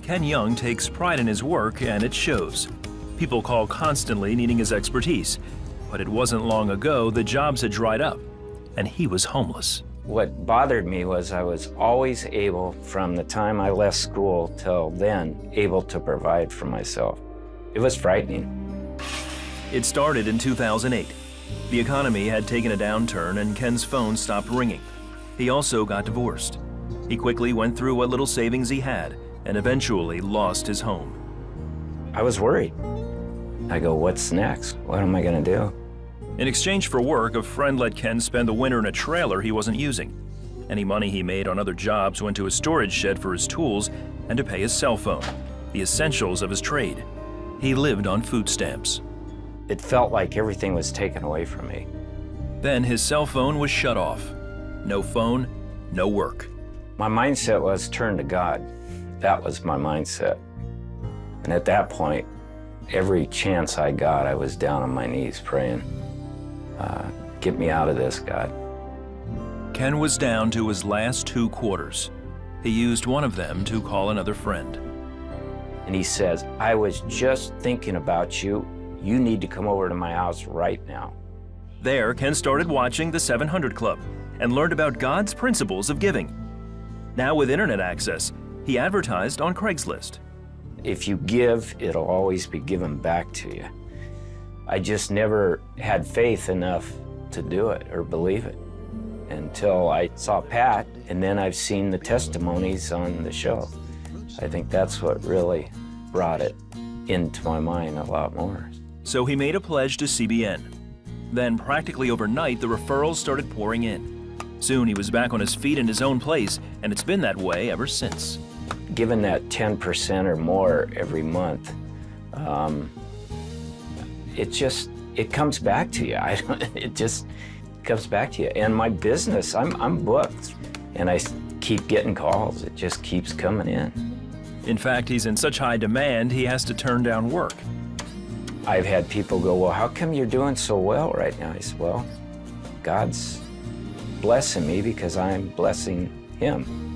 Ken Young takes pride in his work, and it shows. People call constantly needing his expertise, but it wasn't long ago the jobs had dried up, and he was homeless. What bothered me was I was always able, from the time I left school till then, able to provide for myself. It was frightening. It started in 2008. The economy had taken a downturn and Ken's phone stopped ringing. He also got divorced. He quickly went through what little savings he had and eventually lost his home. I was worried. I go, what's next? What am I gonna do? In exchange for work, a friend let Ken spend the winter in a trailer he wasn't using. Any money he made on other jobs went to a storage shed for his tools and to pay his cell phone, the essentials of his trade. He lived on food stamps. It felt like everything was taken away from me. Then his cell phone was shut off. No phone, no work. My mindset was turn to God. That was my mindset. And at that point, every chance I got, I was down on my knees praying, get me out of this, God. Ken was down to his last 2 quarters. He used one of them to call another friend. And he says, I was just thinking about you. You need to come over to my house right now. There, Ken started watching the 700 Club and learned about God's principles of giving. Now with internet access, he advertised on Craigslist. If you give, it'll always be given back to you. I just never had faith enough to do it or believe it until I saw Pat, and then I've seen the testimonies on the show. I think that's what really brought it into my mind a lot more. So he made a pledge to CBN. Then practically overnight, the referrals started pouring in. Soon he was back on his feet in his own place, and it's been that way ever since. Given that 10% or more every month, it comes back to you. It just comes back to you. And my business, I'm booked, and I keep getting calls. It just keeps coming in. In fact, he's in such high demand, he has to turn down work. I've had people go, well, how come you're doing so well right now? I said, well, God's blessing me because I'm blessing him.